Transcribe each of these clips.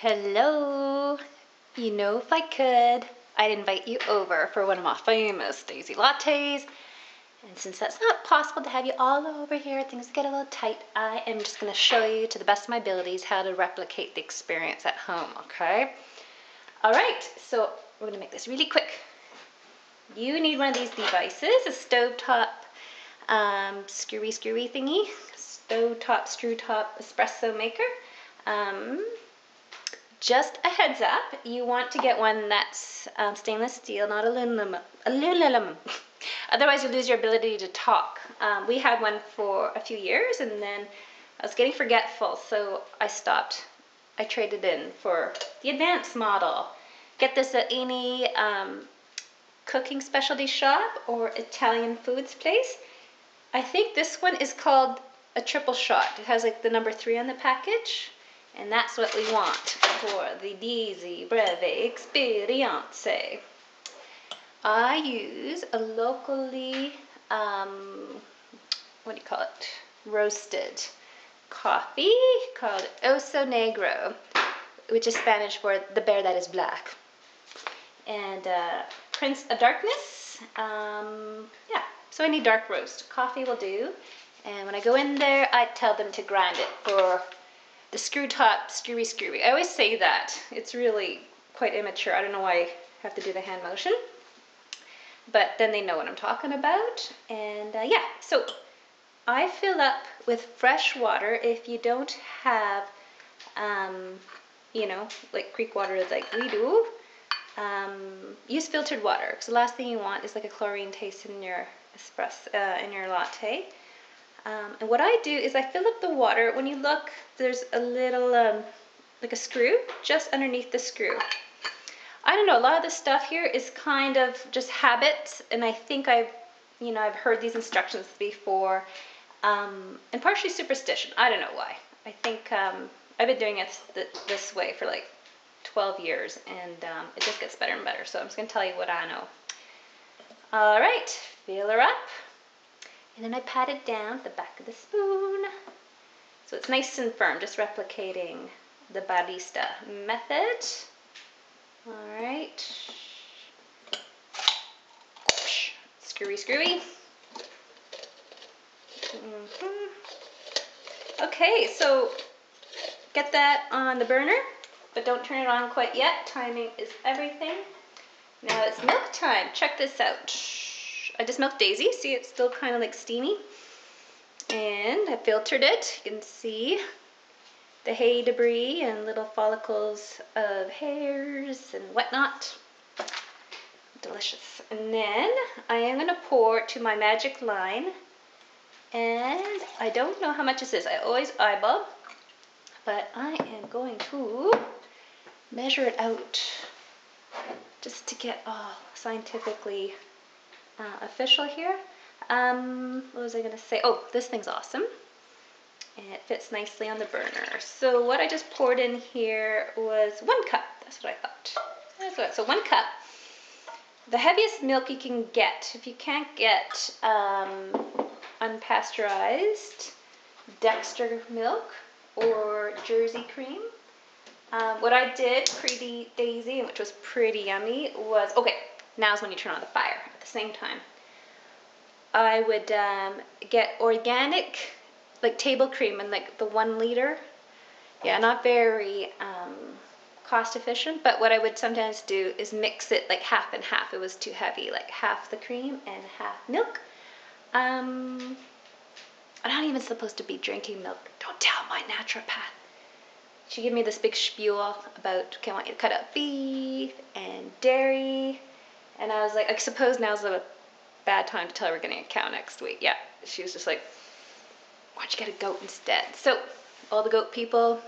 Hello. You know, if I could, I'd invite you over for one of my famous Daisy lattes. And since that's not possible to have you all over here, things get a little tight, I am just going to show you to the best of my abilities how to replicate the experience at home, okay? All right, so we're going to make this really quick. You need one of these devices, a stovetop screwy thingy, stovetop screw top espresso maker. Just a heads up, you want to get one that's stainless steel, not aluminum. Otherwise, you'll lose your ability to talk. We had one for a few years, and then I was getting forgetful, so I stopped. I traded in for the advanced model. Get this at any cooking specialty shop or Italian foods place. I think this one is called a triple shot. It has like the number 3 on the package. And that's what we want for the Daisy Breve Experience. I use a locally, roasted coffee called Oso Negro, which is Spanish for the bear that is black. And Prince of Darkness, so I need dark roast. Coffee will do. And when I go in there, I tell them to grind it for the screw top, screwy. I always say that. It's really quite immature. I don't know why I have to do the hand motion. But then they know what I'm talking about. And so I fill up with fresh water. If you don't have, like creek water like we do, use filtered water. Because the last thing you want is like a chlorine taste in your espresso, in your latte. And what I do is I fill up the water. When you look, there's a little, like a screw just underneath the screw. I don't know, a lot of this stuff here is kind of just habit, and I think I've heard these instructions before, and partially superstition. I don't know why. I think I've been doing it this way for like 12 years, and it just gets better and better. So I'm just going to tell you what I know. All right, fill her up. And then I pat it down with the back of the spoon. So it's nice and firm, just replicating the barista method. All right. Screwy. Okay, so get that on the burner, but don't turn it on quite yet. Timing is everything. Now it's milk time. Check this out. I just milked Daisy. See, it's still kind of like steamy. And I filtered it. You can see the hay debris and little follicles of hairs and whatnot. Delicious. And then I am going to pour to my magic line. And I don't know how much this is. I always eyeball. But I am going to measure it out just to get all scientifically official here. What was I going to say? Oh, this thing's awesome. And it fits nicely on the burner. So what I just poured in here was 1 cup. That's what I thought. So 1 cup. The heaviest milk you can get. If you can't get unpasteurized Dexter milk or Jersey cream. What I did pre-Daisy, which was pretty yummy, was, okay, now's when you turn on the fire at the same time. I would get organic, like table cream in like the 1 liter. Yeah, not very cost efficient, but what I would sometimes do is mix it like half and half. It was too heavy, like half the cream and half milk. I'm not even supposed to be drinking milk. Don't tell my naturopath. She gave me this big spiel about, okay, I want you to cut out beef and dairy. And I was like, I suppose now's a bad time to tell her we're getting a cow next week. Yeah, she was just like, why don't you get a goat instead? So all the goat people,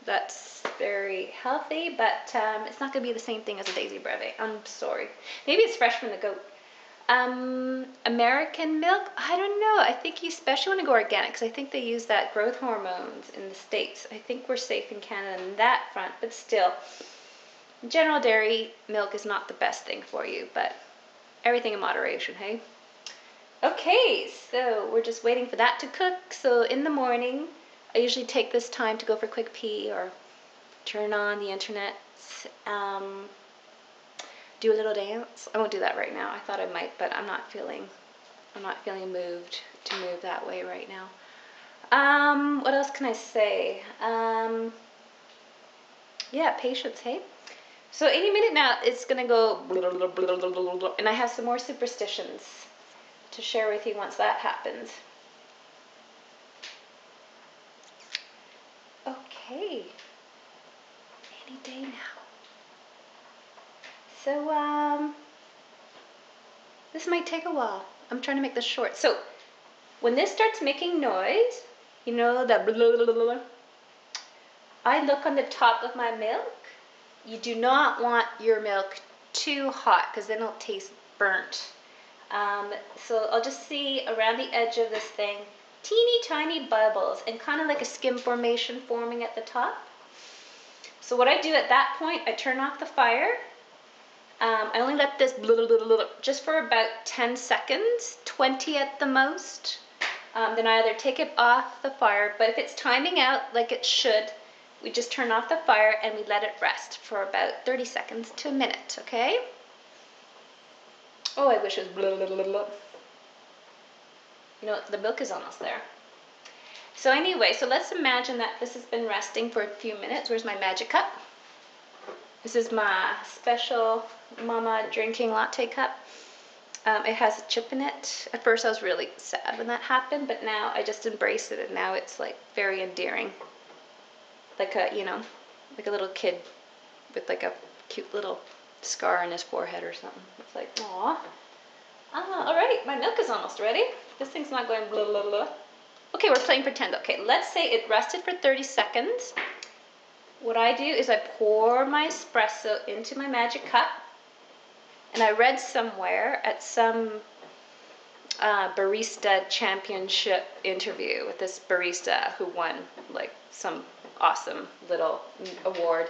that's very healthy, but it's not going to be the same thing as a Daisy Breve. I'm sorry. Maybe it's fresh from the goat. American milk, I don't know. I think you especially want to go organic because I think they use that growth hormones in the States. I think we're safe in Canada on that front, but still, general dairy milk is not the best thing for you, but everything in moderation, hey? Okay, so we're just waiting for that to cook. So in the morning, I usually take this time to go for a quick pee or turn on the internet, do a little dance. I won't do that right now. I thought I might, but I'm not feeling moved to move that way right now. What else can I say? Yeah, patience, hey? So any minute now, it's going to go blah, blah, blah, blah, blah, blah, and I have some more superstitions to share with you once that happens. Okay. Any day now. So, this might take a while. I'm trying to make this short. So, when this starts making noise, you know, that blah, blah, blah, blah, I look on the top of my milk. You do not want your milk too hot because then it'll taste burnt. So I'll just see around the edge of this thing teeny tiny bubbles and kind of like a skim formation forming at the top. So what I do at that point, I turn off the fire. I only let this just for about 10 seconds, 20 at the most. Then I either take it off the fire, but if it's timing out like it should, we just turn off the fire and we let it rest for about 30 seconds to a minute, okay? Oh, I wish it was blah, blah, blah, blah. You know, the milk is almost there. So anyway, so let's imagine that this has been resting for a few minutes. Where's my magic cup? This is my special mama drinking latte cup. It has a chip in it. At first I was really sad when that happened, but now I just embrace it and now it's like very endearing. Like a, you know, like a little kid with like a cute little scar on his forehead or something. It's like, aw. All right, my milk is almost ready. This thing's not going blah, blah, blah. Okay, we're playing pretend. Okay, let's say it rested for 30 seconds. What I do is I pour my espresso into my magic cup. And I read somewhere at some barista championship interview with this barista who won like some awesome little award.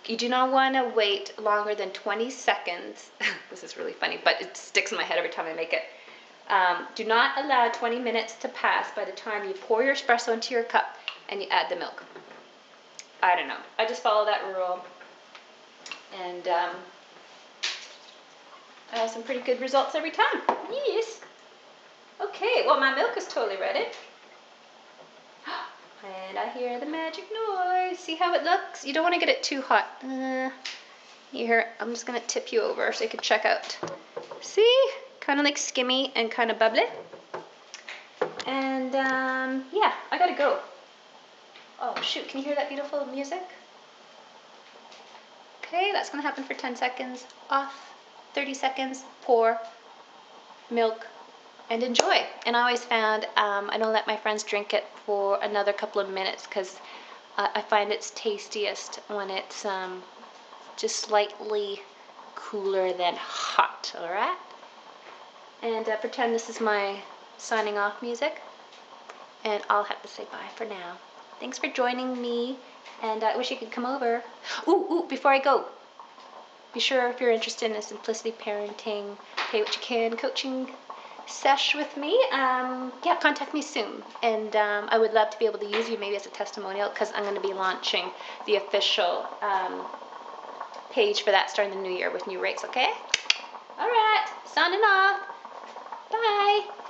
You do not want to wait longer than 20 seconds. This is really funny, but it sticks in my head every time I make it. Do not allow 20 minutes to pass by the time you pour your espresso into your cup and you add the milk. I don't know. I just follow that rule. And I have some pretty good results every time. Yes. Okay, well, my milk is totally ready. And I hear the magic noise. See how it looks? You don't want to get it too hot. Here, I'm just going to tip you over so you can check out. See? Kind of like skimmy and kind of bubbly. And, yeah, I got to go. Oh, shoot. Can you hear that beautiful music? Okay, that's going to happen for 10 seconds. Off. 30 seconds. Pour. Milk. And enjoy. And I always found I don't let my friends drink it for another couple of minutes because I find it's tastiest when it's just slightly cooler than hot, all right? And pretend this is my signing off music. And I'll have to say bye for now. Thanks for joining me, and I wish you could come over. Ooh, before I go, be sure if you're interested in a Simplicity Parenting, Pay What You Can coaching sesh with me, yeah, contact me soon. And I would love to be able to use you maybe as a testimonial because I'm going to be launching the official page for that starting the new year with new rates, okay? All right, signing off. Bye.